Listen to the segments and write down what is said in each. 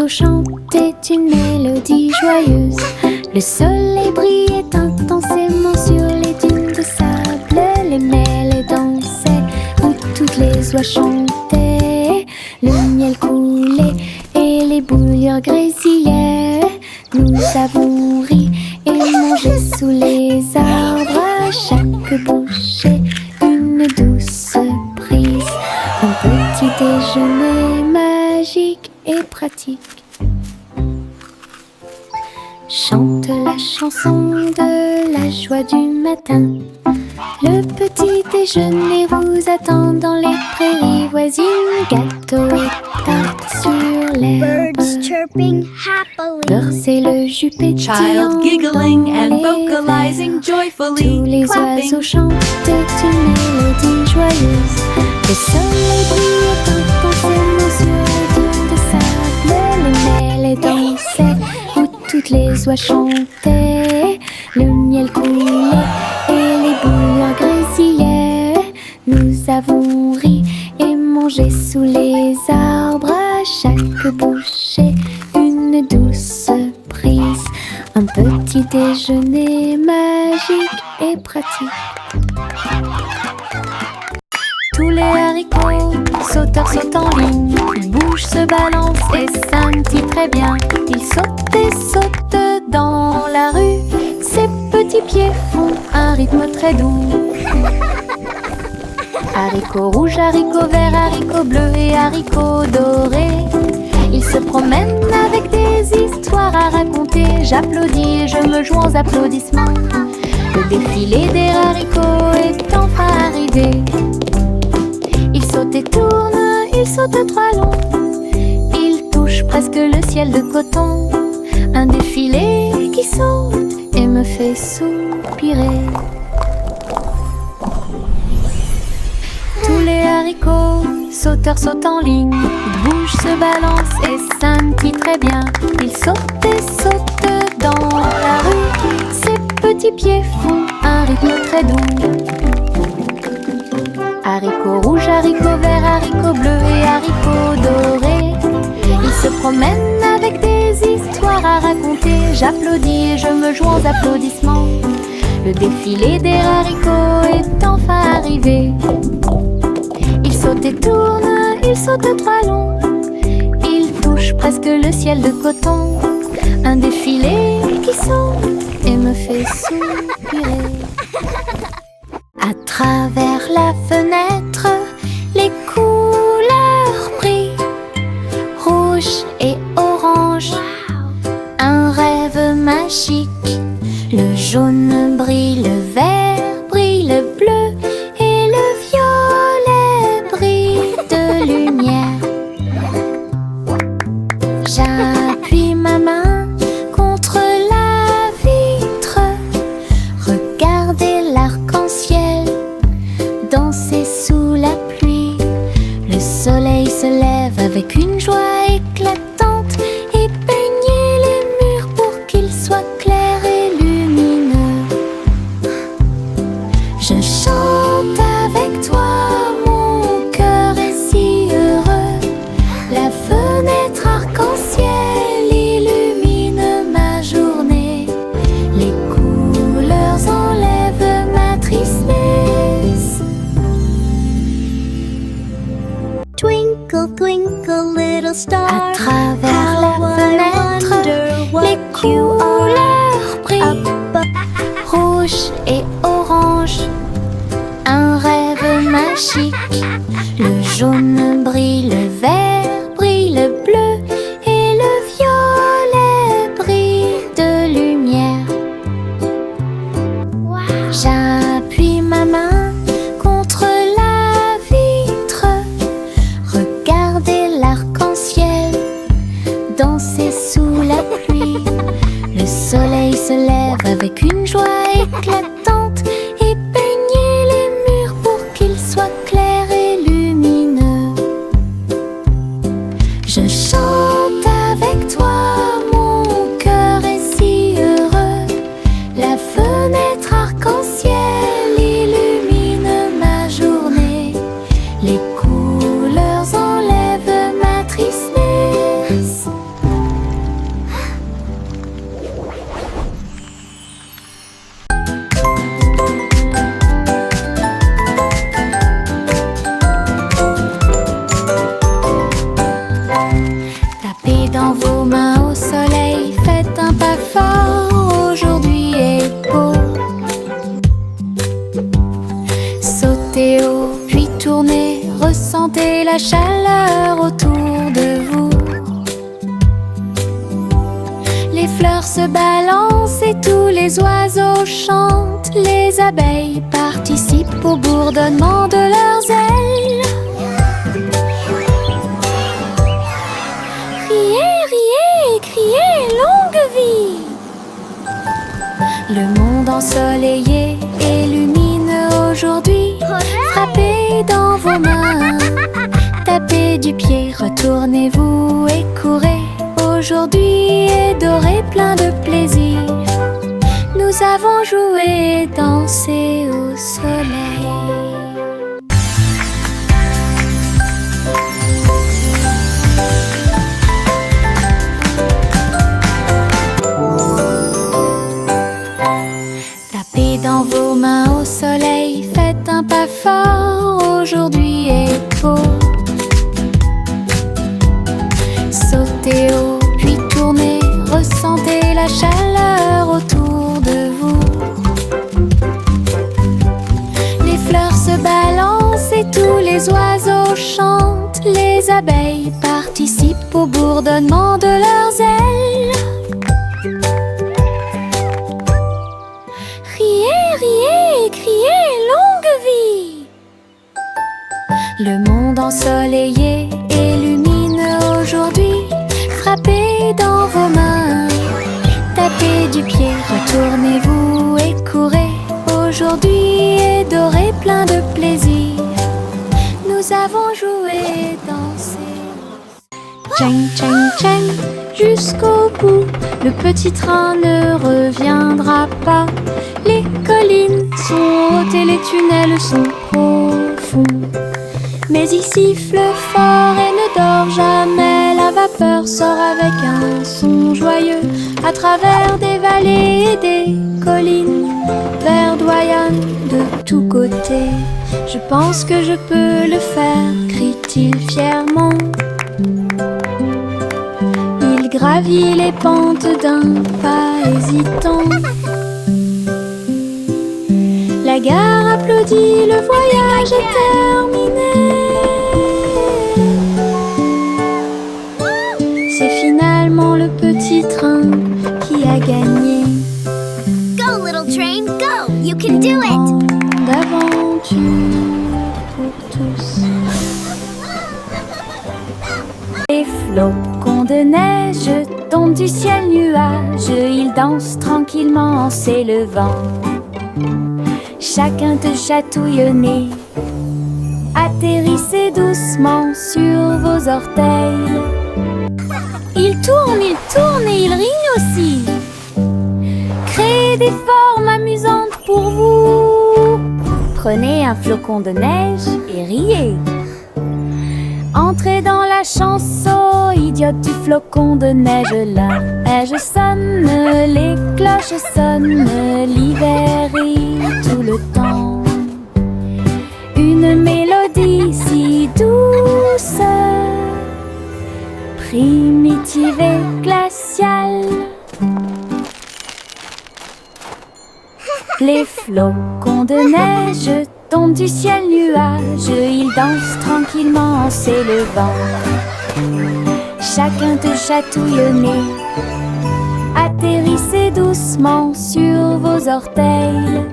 oiseaux chantaient une mélodie joyeuse. Le soleil brillait intensément sur les dunes de sable. Les mêlées dansaient où toutes les oies chantaient. Le miel coulait et les bouillures grésillaient. Nous avons ri et mangé sous les arbres. À chaque bouchée, une douce prise. Un petit déjeuner magique et pratique. Chante la chanson de la joie du matin. Le petit déjeuner vous attend dans les prairies voisines. Gâteau et tarte sur l'herbe. Birds chirping happily. Beurre et le jus pétillant. Child giggling dans and les vocalizing verres. joyfully, Tous les clapping. oiseaux chantent une mélodie joyeuse. Le soleil brillait intensément sur les dunes de sable. Les mêlées dansaient où toutes les oies chantaient. Le miel coulait et les bouillures grésillaient. Nous avons ri et mangé sous les arbres. À chaque bouchée, une douce prise. Un petit déjeuner magique et pratique. Tous les haricots, sauteurs sautent en ligne. Ils bougent, se balancent et scintillent très bien. Ils sautent et sautent dans la rue. Ses petits pieds font un rythme très doux. Haricots rouges, haricots verts, haricots bleus et haricots dorés. Ils se promènent avec des histoires à raconter. J'applaudis et je me joins aux applaudissements. Le défilé des haricots est enfin arrivé. Ils sautent et tournent, ils sautent trois longs. Ils touchent presque le ciel de coton. Un défilé qui saute et me fait soupirer. Tous les haricots, sauteurs sautent en ligne. Ils bougent, se balancent et scintillent très bien. Ils sautent et sautent dans la rue. Ses petits pieds font un rythme très doux. Haricots rouges, haricots verts, haricots bleus et haricots dorés. Ils se promènent avec des histoires à raconter. J'applaudis et je me joins aux applaudissements. Le défilé des haricots est enfin arrivé. Ils sautent et tournent, ils sautent trois longs. Ils touchent presque le ciel de coton. Un défilé qui saute et me fait soupirer. À travers la fenêtre, les couleurs brillent. Rouge et orange, un rêve magique. Le jaune brille, le vert brille, le bleu et le violet brille de lumière. J'appuie ma main contre la vitre. Regardez l'arc-en-ciel danser sous la pluie. Le soleil se lève avec une joie éclatante et peignez les murs pour qu'ils soient clairs et lumineux. Je chante avec toi, mon cœur est si heureux. La fenêtre arc-en-ciel illumine ma journée. Les couleurs enlèvent ma tristesse. Twinkle, twinkle, little star. À travers la How I fenêtre, wonder what les couleurs brillent. up. Rouge et orange, un rêve magique. Le jaune brille, le vert brille, le bleu et le violet brille de lumière. J'appuie ma main contre la vitre. Regardez l'arc-en-ciel danser sous la pluie. Le soleil se lève avec une joie éclatante et peignez les murs pour qu'ils soient clairs et lumineux. Je chante avec toi, mon cœur est si heureux. La fenêtre arc-en-ciel illumine ma journée. Les couleurs enlèvent ma tristesse. la chaleur autour de vous. Les fleurs se balancent et tous les oiseaux chantent. Les abeilles participent au bourdonnement de leurs ailes. Riez, riez, criez, longue vie! Le monde ensoleillé et lumineux aujourd'hui. Frappez dans vos mains, tapez du pied, retournez-vous et courez. Aujourd'hui est doré, plein de plaisir. Nous avons joué et dansé au soleil. Tapez dans vos mains au soleil, faites un pas fort, aujourd'hui est beau. Sautez haut, puis tournez, ressentez la chaleur autour de vous. Les fleurs se balancent et tous les oiseaux chantent. Les abeilles participent au bourdonnement de leurs ailes. Riez, riez, criez, longue vie! Le monde ensoleillé et lumineux aujourd'hui. Frappez dans vos mains, tapez du pied, retournez-vous et courez. Aujourd'hui est doré, plein de plaisir. Nous avons joué et dansé. Tchang, tchang, tchang, jusqu'au bout. Le petit train ne reviendra pas. Les collines sont hautes et les tunnels sont profonds. Mais il siffle fort et ne dort jamais. La vapeur sort avec un son joyeux à travers des vallées et des collines. Verdoyant de tous côtés. Je pense que je peux le faire, crie-t-il fièrement. Il gravit les pentes d'un pas hésitant. La gare applaudit, le voyage est terminé. C'est finalement le petit train qui a gagné. Go, little train, go! You can do it! Une grande aventure pour tous. Les flocons de neige tombent du ciel nuage. Ils dansent tranquillement en s'élevant. Chacun te chatouille au nez. Atterrissez doucement sur vos orteils. Il tourne et il rigne aussi. Créez des formes amusantes pour vous. Prenez un flocon de neige et riez. Entrez dans la chanson idiote du flocon de neige. La neige sonne, les cloches sonnent, l'hiver rit tout le temps. Une mélodie si douce, primitive et glaciale. Les flocons de neige tombent du ciel nuage. Ils dansent tranquillement en s'élevant. Chacun te chatouille au nez. Atterrissez doucement sur vos orteils.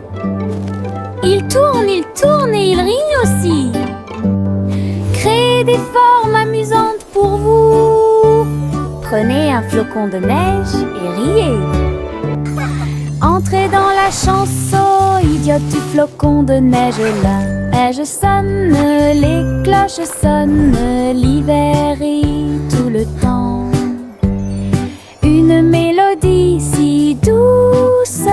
Il tourne et il rigne aussi. Créez des formes amusantes pour vous. Prenez un flocon de neige et riez. Entrez dans la chanson idiote du flocon de neige. La neige sonne, les cloches sonnent, l'hiver rit tout le temps. Une mélodie si douce,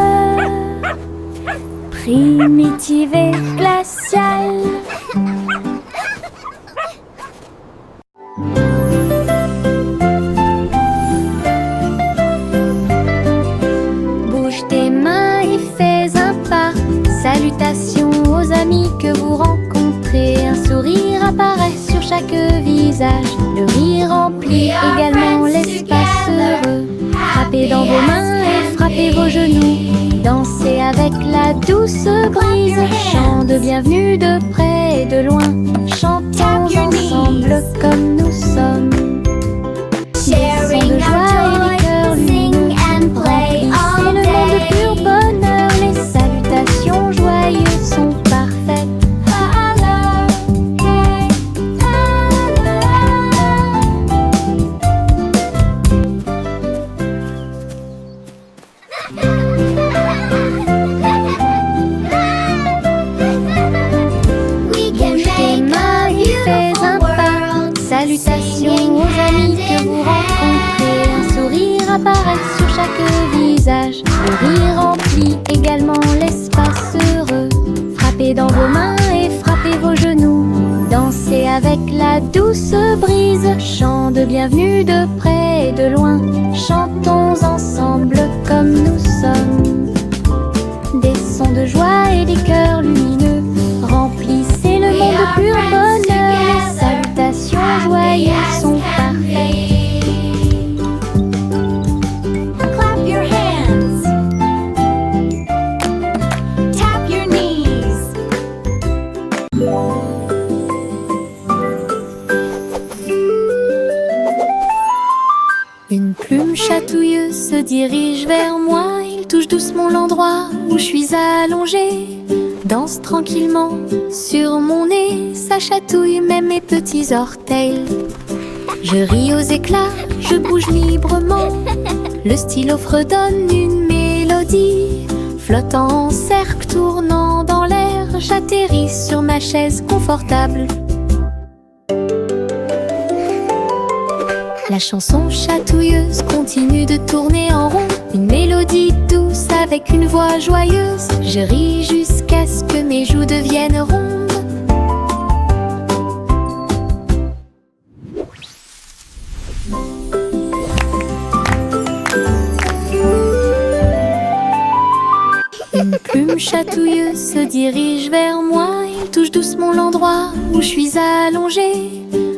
primitive et glaciale. Bouge tes mains et fais un pas. Salutations aux amis que vous rencontrez. Un sourire apparaît sur chaque visage. Le rire remplit également l'espace heureux. Frappez dans vos mains et frappez vos genoux. Dansez avec la douce brise. Chant de bienvenue de près et de loin. Chantez chantons ensemble comme nous sommes. Sharing our joy, sing and play all C'est le monde de pur day. bonheur, les salutations joyeuses sont parfaites. We can Bouge tes make mains a et fais un beautiful pas. world. Salutations aux amis que vous rencontrez. Un sourire apparaît sur chaque visage. Le rire remplit également l'espace heureux. Frappez dans vos mains et frappez vos genoux. Dansez avec la douce brise. Chant de bienvenue de près et de loin. Chantons ensemble comme nous sommes. Des sons de joie et des cœurs lumineux remplissez le monde de pur bonheur. Les salutations joyeuses sont parfaites. Clap your hands. Tap your knees. Une plume chatouilleuse se dirige vers moi. Il touche doucement l'endroit où je suis allongée. Danse tranquillement sur mon nez. Ça chatouille même mes petits orteils. Je ris aux éclats, je bouge librement. Le stylo fredonne une mélodie. Flottant en cercle, tournant dans l'air, j'atterris sur ma chaise confortable. La chanson chatouilleuse continue de tourner en rond. Une mélodie douce avec une voix joyeuse. Je ris jusqu'à ce que mes joues deviennent rondes. Une plume chatouilleuse se dirige vers moi. Il touche doucement l'endroit où je suis allongée.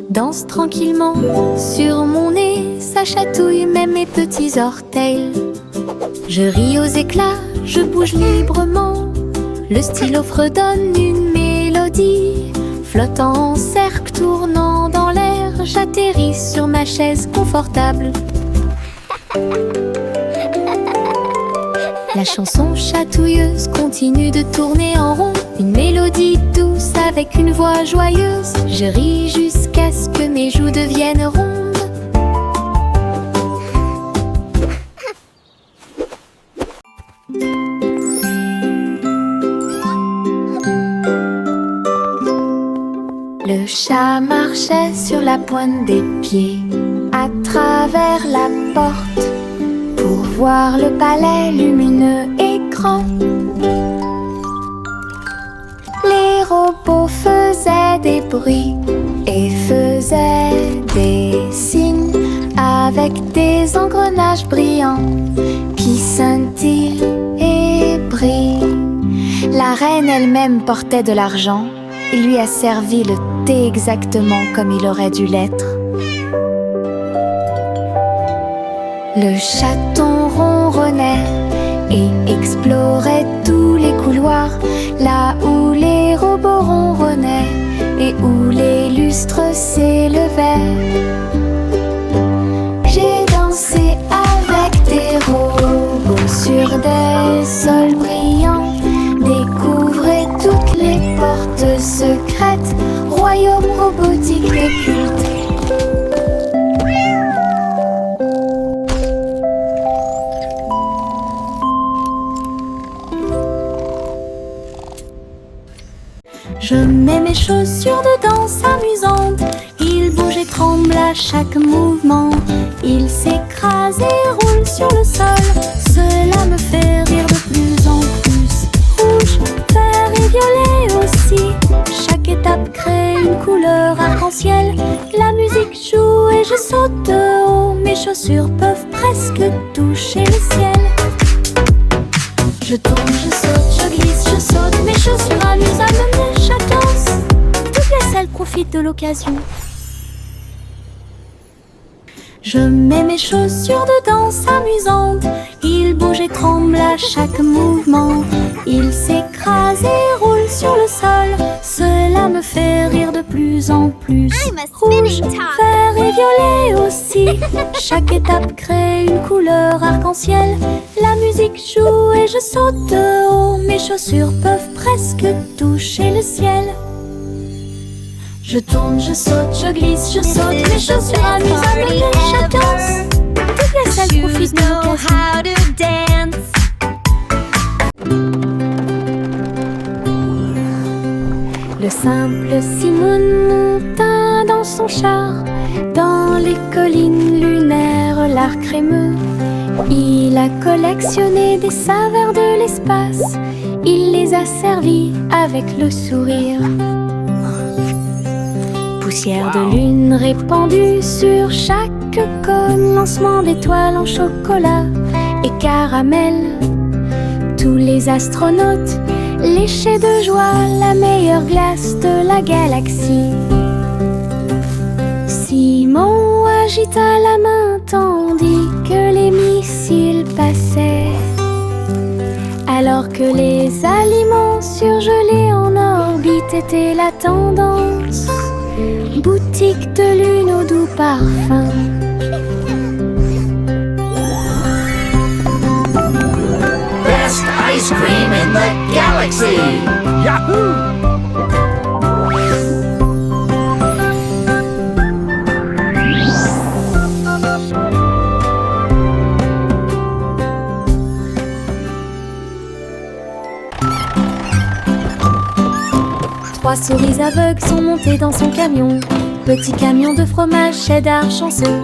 Danse tranquillement sur mon nez. Ça chatouille même mes petits orteils. Je ris aux éclats, je bouge librement. Le stylo fredonne une mélodie. Flottant en cercle, tournant dans l'air, j'atterris sur ma chaise confortable. La chanson chatouilleuse continue de tourner en rond. Une mélodie douce avec une voix joyeuse. Je ris jusqu'à ce que mes joues deviennent rondes. Le chat marchait sur la pointe des pieds à travers la porte pour voir le palais lumineux et grand. Les robots faisaient des bruits et faisaient des signes avec des engrenages brillants qui scintillent et brillent. La reine elle-même portait de l'argent. Il lui a servi le thé exactement comme il aurait dû l'être. Le chaton ronronnait et explorait tous les couloirs, là où les robots ronronnaient et où les lustres s'élevaient. J'ai dansé avec des robots sur des sols brillants. Découvrez toutes les portes secrètes, royaume robotique occulte. Je mets mes chaussures de danse amusantes. Ils bougent et tremblent à chaque mouvement. Ils s'écrasent et roulent sur le sol. Cela me fait rire de plus en plus. Rouge, vert et violet aussi. Chaque étape crée une couleur arc-en-ciel. La musique joue et je saute de haut. Mes chaussures peuvent presque toucher le ciel. Je tourne, je saute, je glisse, je saute. Mes chaussures amusent à me mener chaque danse. Toutes les salles profitent de l'occasion. Je mets mes chaussures de danse amusantes. Ils bougent et tremblent à chaque mouvement. Ils s'écrasent et roulent sur le sol. Cela me fait rire de plus en plus. plus. I'm a Rouge, spinning top. vert et violet aussi. Chaque étape crée une couleur arc-en-ciel. La musique joue et je saute de haut. Mes chaussures peuvent presque toucher le ciel. Je tourne, je saute, je glisse, je saute. Mes chaussures amusent à me chacun. Toutes les salles profitent de l'occasion. How to dance. Le simple Simon monta dans son char, dans les collines lunaires, l'art crémeux. Il a collectionné des saveurs de l'espace, il les a servis avec le sourire. Poussière de lune répandue sur chaque cône, lancement d'étoiles en chocolat et caramel. Tous les astronautes léchaient de joie la meilleure glace de la galaxie. Simon agita la main tandis que les missiles passaient. Alors que les aliments surgelés en orbite étaient la tendance. Boutique de lune au doux parfum. Best ice cream in the galaxy! Yahoo! 3 souris aveugles sont montées dans son camion. Petit camion de fromage cheddar chanceux.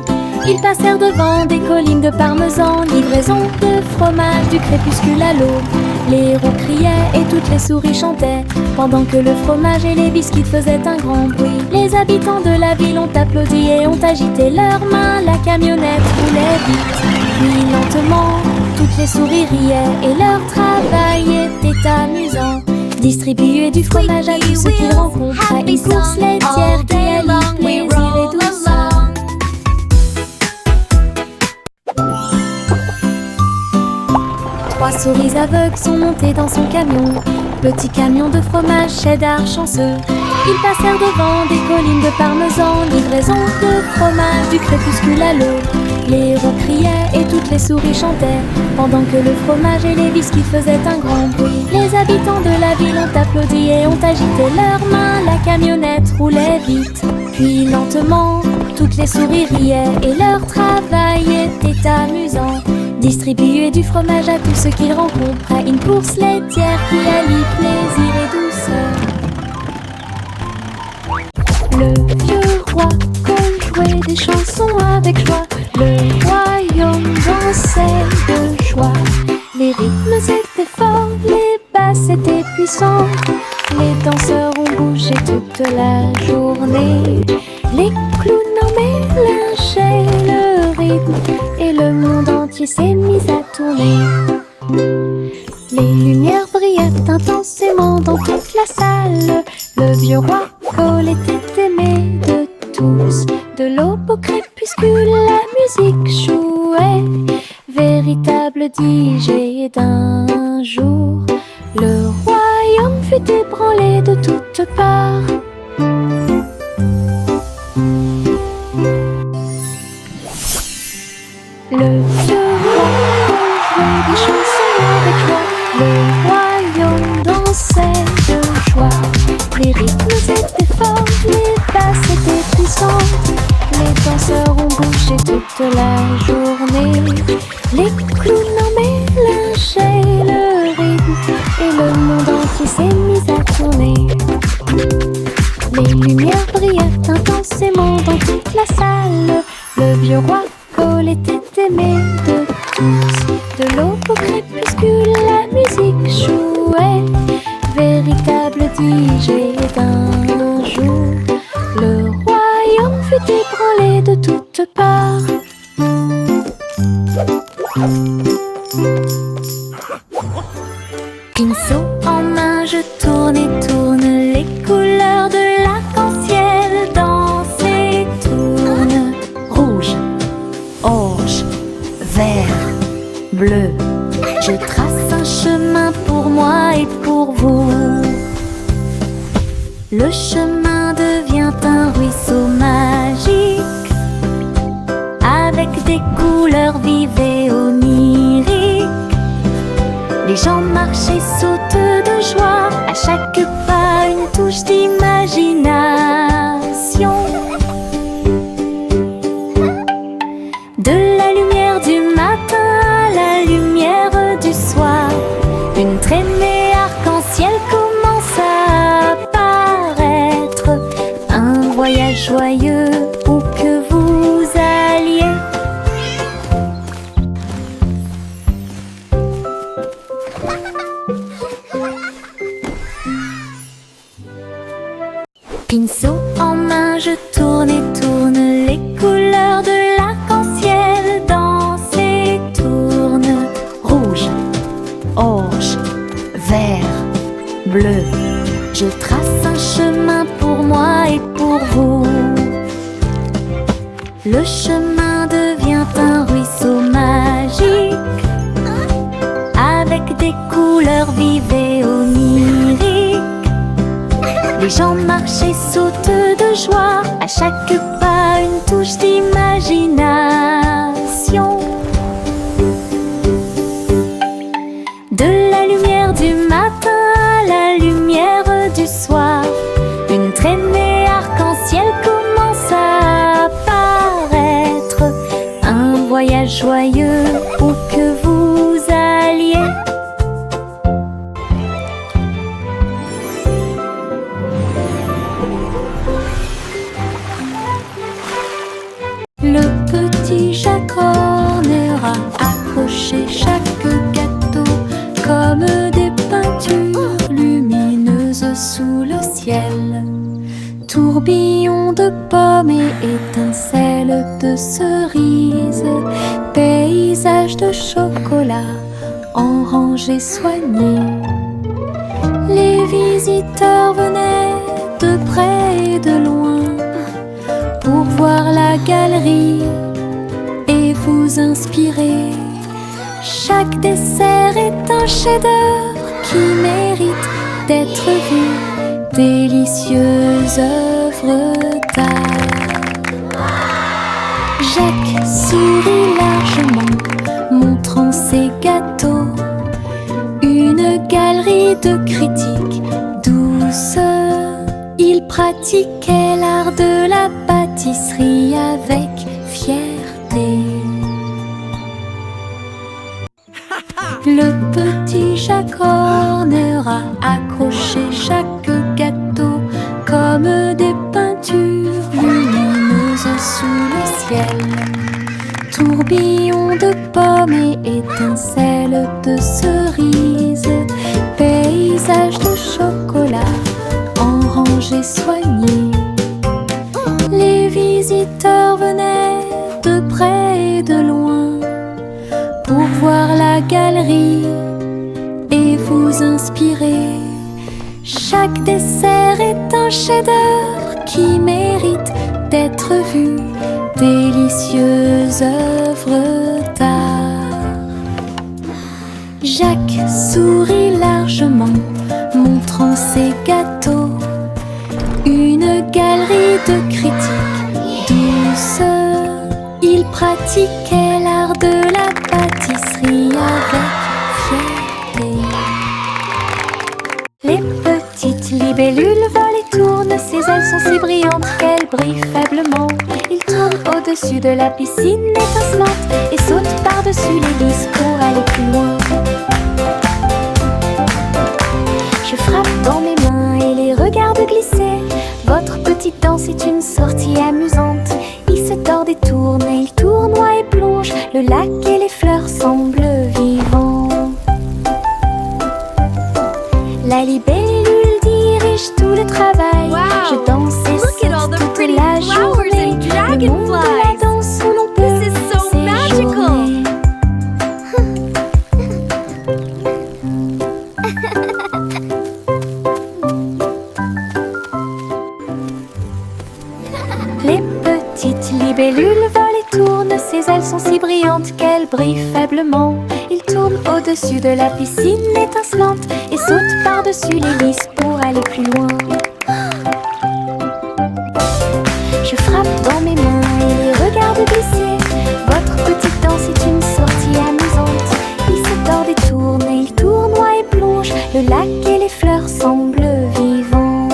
Ils passèrent devant des collines de parmesan. Livraison de fromage du crépuscule à l'aube. Les héros criaient et toutes les souris chantaient, pendant que le fromage et les biscuits faisaient un grand bruit. Les habitants de la ville ont applaudi et ont agité leurs mains. La camionnette roulait vite, puis lentement. Toutes les souris riaient et leur travail était amusant. Distribuer du fromage à tous ceux qu'ils rencontrent à une course laitière qui allie plaisir et douceur. Trois souris aveugles sont montées dans son camion. Petit camion de fromage cheddar chanceux. Ils passèrent devant des collines de parmesan. Livraison de fromage du crépuscule à l'aube. Les héros criaient et toutes les souris chantaient, pendant que le fromage et les biscuits faisaient un grand bruit. Les habitants de la ville ont applaudi et ont agité leurs mains. La camionnette roulait vite, puis lentement. Toutes les souris riaient et leur travail était amusant. Distribuer du fromage à tous ceux qu'ils rencontrent à une course laitière qui allie plaisir et douceur. Le vieux roi jouait des chansons avec joie. Le royaume dansait de joie. Les rythmes étaient forts, les basses étaient puissantes. Les danseurs ont bougé toute la journée. Les clowns en mélangeaient le rythme et le monde entier s'est mis à tourner. Les lumières brillaient intensément dans toute la salle. Le vieux roi Cole était aimé de tous. De l'aube au crépuscule, la musique jouait. Véritable DJ d'un jour. Le royaume fut ébranlé de toutes parts. Le vieux roi jouait des chansons avec joie. Le royaume dansait de joie. Les rythmes étaient forts, les basses étaient puissantes. Les danseurs ont bougé toute la journée. Les clowns en mélangeaient le rythme et le monde entier s'est mis à tourner. Les lumières brillaient intensément dans toute la salle. Le vieux roi Cole était aimé de tous. De l'aube au crépuscule, la musique jouait. Véritable DJ d'un jour. Le royaume fut ébranlé de toutes parts. Pinceau en main, je tourne et tourne. Les couleurs de l'arc-en-ciel dansent et tournent. Rouge, orange, vert, bleu. Je trace un chemin pour moi et pour vous. Le chemin devient un un ruisseau magique avec des couleurs vives et oniriques. Les gens marchent et sautent de joie, à chaque pas une touche d'imagination. De la lumière du matin à la lumière du soir, une traînée arc-en-ciel commence à apparaître. Un voyage joyeux où que vous alliez. Pinceau en main, je tourne et tourne, les couleurs de l'arc-en-ciel dansent et tournent. Rouge, orange, vert, bleu, je trace un chemin pour moi et pour vous. Le chemin devient un ruisseau magique avec des couleurs vives et oniriques. Les gens marchent et sautent de joie, à chaque pas une touche d'imagination. De la lumière du matin à la lumière du soir, une traînée arc-en-ciel commence à apparaître. Un voyage joyeux où que vous alliez. Le petit Jacques Horner a accroché chaque gâteau comme des peintures lumineuses sous le ciel. Tourbillon de pommes et étincelles de cerises, paysage de chocolat en rangées soignées. Les visiteurs venaient de près et de loin pour voir la galerie et vous inspirer. Chaque dessert est un chef-d'œuvre qui mérite d'être vu. Délicieuses œuvres d'art. Jacques sourit largement, montrant ses gâteaux. Une galerie de critiques douce. Il pratiquait l'art de la pâtisserie avec fierté. Le petit Jacques Horner a accroché chaque gâteau comme des peintures lumineuses sous le ciel. Tourbillon de pommes et étincelles de cerises, paysage de chocolat en rangées soignées. Les visiteurs venaient de près et de loin pour voir la galerie et vous inspirer. Chaque dessert est un chef-d'œuvre qui mérite d'être vu. Délicieuses œuvres d'art. Jacques sourit largement, montrant ses gâteaux. Une galerie de critiques douce. Il pratiquait l'art de la pâtisserie avec fierté. Les petites libellules volent et tournent, ses ailes sont si brillantes qu'elles brillent faiblement. Il tourne au-dessus de la piscine étincelante et saute par-dessus les lisses pour aller plus loin. Je frappe dans mes mains et les regarde glisser. Votre petite danse est une sortie amusante. Il se tord et tourne, et il tournoie et plonge. Le lac et les fleurs semblent vivants. La libellule dirige tout le travail. Je danse et saute toute la journée. Le monde de la danse où l'on peut séjourner. Les petites libellules volent et tournent, ses ailes sont si brillantes qu'elles brillent faiblement. Il tourne au-dessus de la piscine étincelante et saute par-dessus les lisses pour aller plus loin. musique et les fleurs semblent vivants.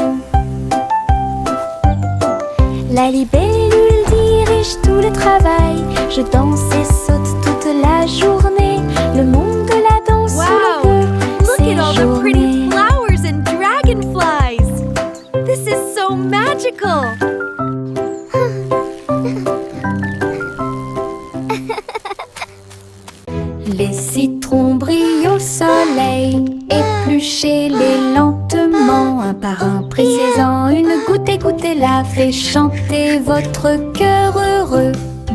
La libellule dirige tout le travail. Je danse et saute toute la journée. Le monde de la danse où l'on peut Look at all the pretty séjourner. flowers and dragonflies! This is so magical! Les citrons brillent au soleil, épluchez-les lentement, un par un, pressez-en une goutte et goûtez-la, fait chanter votre cœur heureux.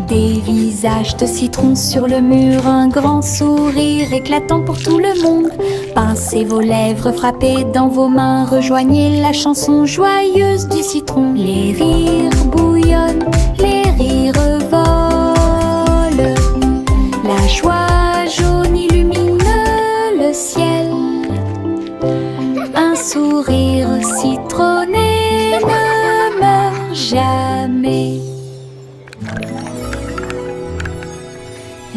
Des visages de citrons sur le mur, un grand sourire éclatant pour tout le monde. Pincez vos lèvres, frappez dans vos mains, rejoignez la chanson joyeuse du citron. Les rires bouillonnent, les rires volent, la joie jaune illumine le ciel. Un sourire citronné ne meurt jamais.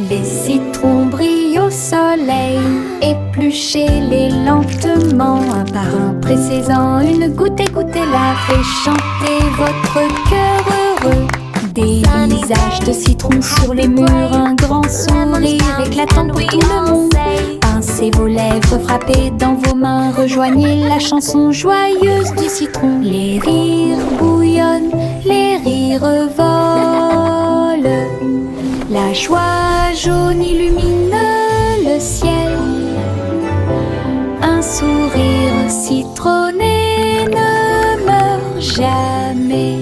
Les citrons brillent au soleil, épluchez-les lentement, un par un, pressez-en une goutte et goûtez-la, fait chanter votre cœur heureux. Des visages de citrons sur les murs, un grand sourire éclatant pour tout le monde. Pincez vos lèvres, frappez dans vos mains, rejoignez la chanson joyeuse du citron. Les rires bouillonnent, les rires volent, la joie jaune illumine le ciel. Un sourire citronné ne meurt jamais.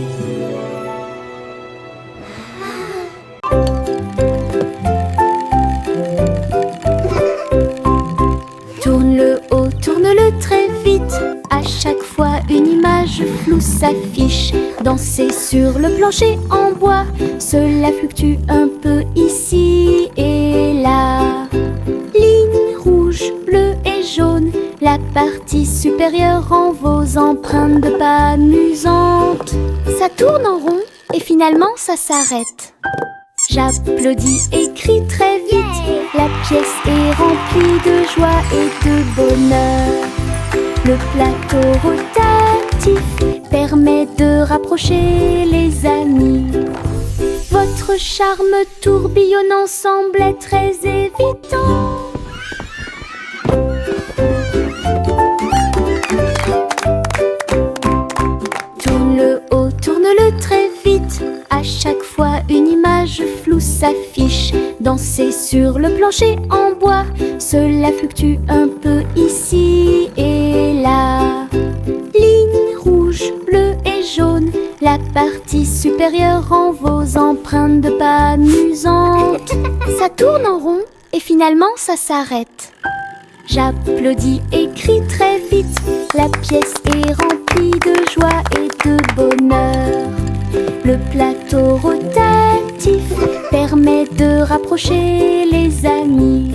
Tourne le haut, tourne-le très vite. À chaque fois une image floue s'affiche. Danser sur le plancher en bois, cela fluctue un peu ici et là. Ligne rouge, bleue et jaune, la partie supérieure rend vos empreintes de pas amusantes. Ça tourne en rond et finalement ça s'arrête. J'applaudis et crie très vite. La pièce est remplie de joie et de bonheur. Le plateau rotatif permet de rapprocher les amis. Votre charme tourbillonnant semblait très évident. Tourne le haut, tourne-le très vite. À chaque fois une image floue s'affiche. Danser sur le plancher en bois, cela fluctue un peu ici et là. Ligne rouge, bleue et jaune, la partie supérieure rend vos empreintes de pas amusantes. Ça tourne en rond et finalement ça s'arrête. J'applaudis et crie très vite. La pièce est remplie de joie et de bonheur. Le plateau rotatif permet de rapprocher les amis.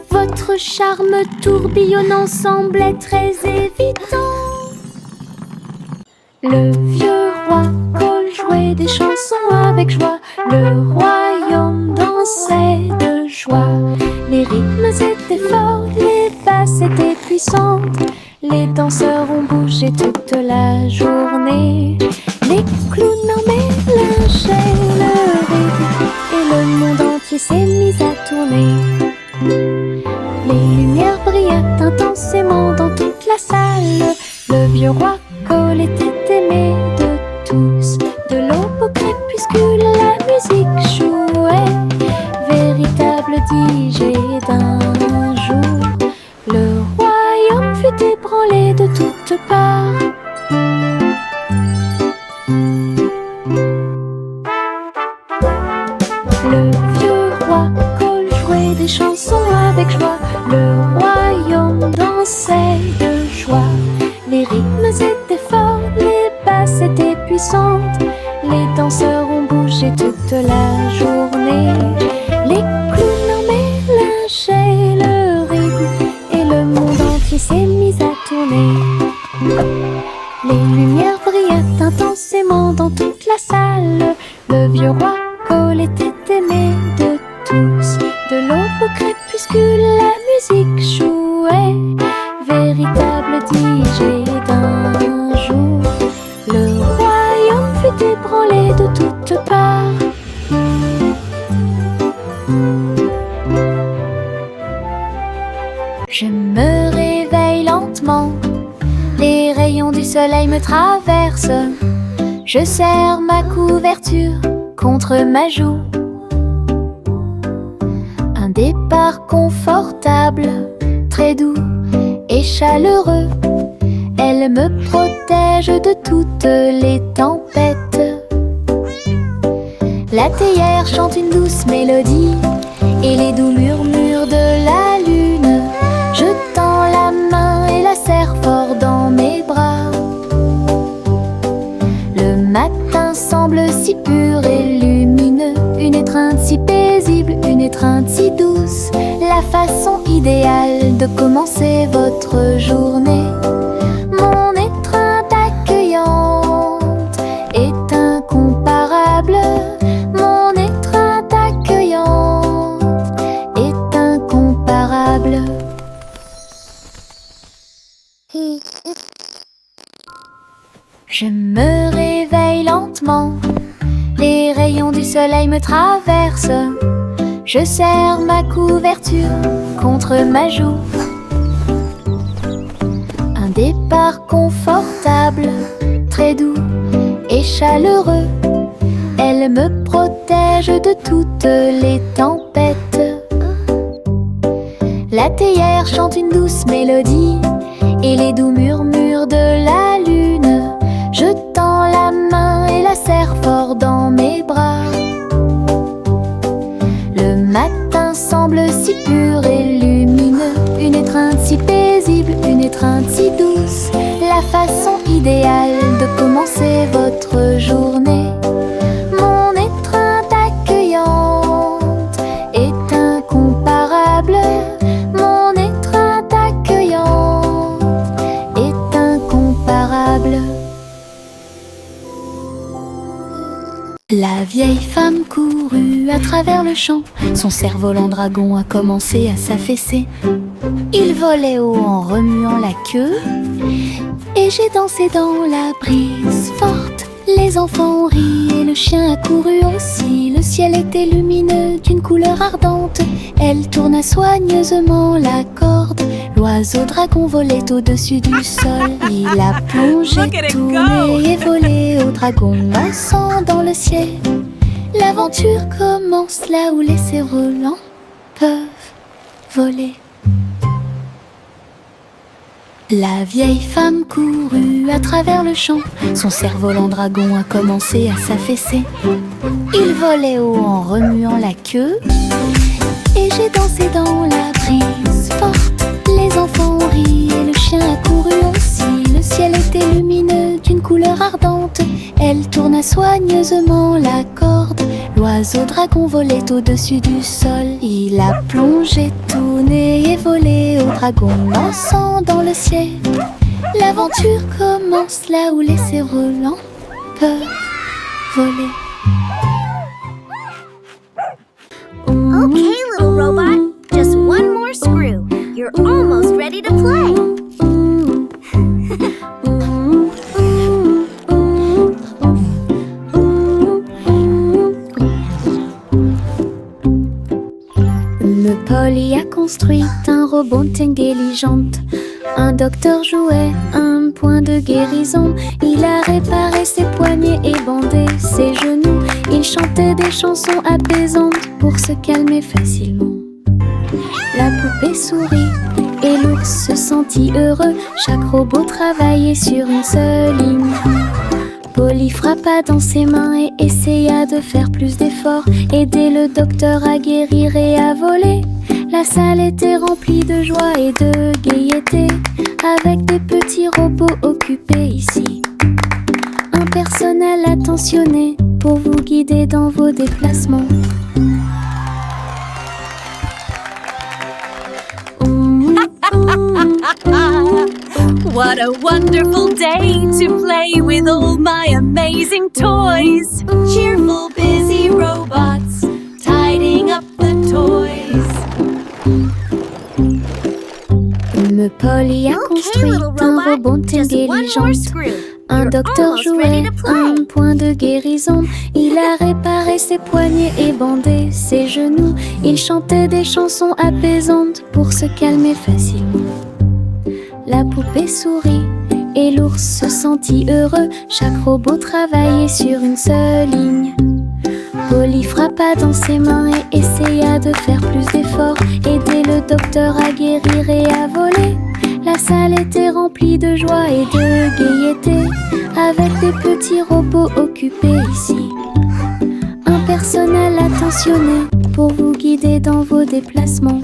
Votre charme tourbillonnant semblait très évident. Le vieux roi Cole jouait des chansons avec joie. Le royaume dansait de joie. Les rythmes étaient forts, les basses étaient puissantes. Les danseurs ont bougé toute la journée. Les clowns en mélangeaient le rythme et le monde entier s'est mis à tourner. Les lumières brillaient intensément dans toute la salle. Le vieux roi Cole était aimé de tous. De l'aube au crépuscule, la musique jouait. Véritable DJ d'un jour. Le royaume fut ébranlé de toutes parts. Le vieux roi Cole jouait des chansons avec joie. Le royaume dansait de joie. Les rythmes étaient forts, les basses étaient puissantes. Les danseurs ont bougé toute la journée. Les clowns en mélangeaient le rythme et le monde entier s'est mis à tourner. Les lumières brillaient intensément dans toute la salle. Le vieux roi Cole était aimé de tous. De l'aube au crépuscule, la musique jouait. Véritable prodiges. Et d'un jour, le royaume fut ébranlé de toutes parts. Je me réveille lentement, les rayons du soleil me traversent. Je serre ma couverture contre ma joue. Un départ confortable, très doux et chaleureux. Elle me protège de toutes les tempêtes. La théière chante une douce mélodie et les doux murmures de la lune. Je tends la main et la serre fort dans mes bras. Le matin semble si pur et lumineux, une étreinte si paisible, une étreinte si douce, la façon idéale de commencer votre journée. Mon étreinte accueillante est incomparable. Mon étreinte accueillante est incomparable. Je me réveille lentement, les rayons du soleil me traversent. Je serre ma couverture contre ma joue. Un départ confortable, très doux et chaleureux. Elle me protège de toutes les tempêtes. La théière chante une douce mélodie et les doux murmures de la lune. Je tends la main et la serre fort dans mes bras. Le matin semble si pur et lumineux, une étreinte si paisible, une étreinte si douce, la façon idéale de commencer votre journée. Mon étreinte accueillante est incomparable. Mon étreinte accueillante est incomparable. La vieille femme courut à travers le champ. Son cerf-volant dragon a commencé à s'affaisser. Il volait haut en remuant la queue, et j'ai dansé dans la brise forte. Les enfants ont ri et le chien a couru aussi. Le ciel était lumineux d'une couleur ardente. Elle tourna soigneusement la corde. L'oiseau dragon volait au-dessus du sol. Il a plongé, tourné et volé au dragon dansant dans le ciel. L'aventure commence là où les cerfs-volants peuvent voler. La vieille femme courut à travers le champ. Son cerf-volant dragon a commencé à s'affaisser. Il volait haut en remuant la queue, et j'ai dansé dans la brise forte. Les enfants ont ri et le chien a couru aussi. Le ciel était lumineux d'une couleur ardente. Elle tourna soigneusement la corde. L'oiseau dragon volait au-dessus du sol. Il a plongé, tourné et volé au dragon dansant dans le ciel. L'aventure commence là où les cerfs-volants peuvent voler. Okay, little robot, just one more screw. You're almost ready to play. Le Polly a construit un robot intelligente. Un docteur jouait un point de guérison. Il a réparé ses poignets et bandé ses genoux. Il chantait des chansons apaisantes pour se calmer facilement. La poupée sourit et l'ours se sentit heureux. Chaque robot travaillait sur une seule ligne. Polly frappa dans ses mains et essaya de faire plus d'efforts. Aider le docteur à guérir et à voler. La salle était remplie de joie et de gaieté, avec des petits robots occupés ici. Un personnel attentionné pour vous guider dans vos déplacements. What a wonderful day to play with all my amazing toys. Cheerful, busy robots tidying up the toys. Comme Polly a construit little un robot, robot just one more intelligent. screw. Un You're docteur almost ready jouait to play. un point de guérison. Il a réparé ses poignets et bandé ses genoux. Il chantait des chansons apaisantes pour se calmer facilement. La poupée sourit et l'ours se sentit heureux. Chaque robot travaillait sur une seule ligne. Polly frappa dans ses mains et essaya de faire plus d'efforts. Aider le docteur à guérir et à voler. La salle était remplie de joie et de gaieté, avec des petits robots occupés ici. Un personnel attentionné pour vous guider dans vos déplacements.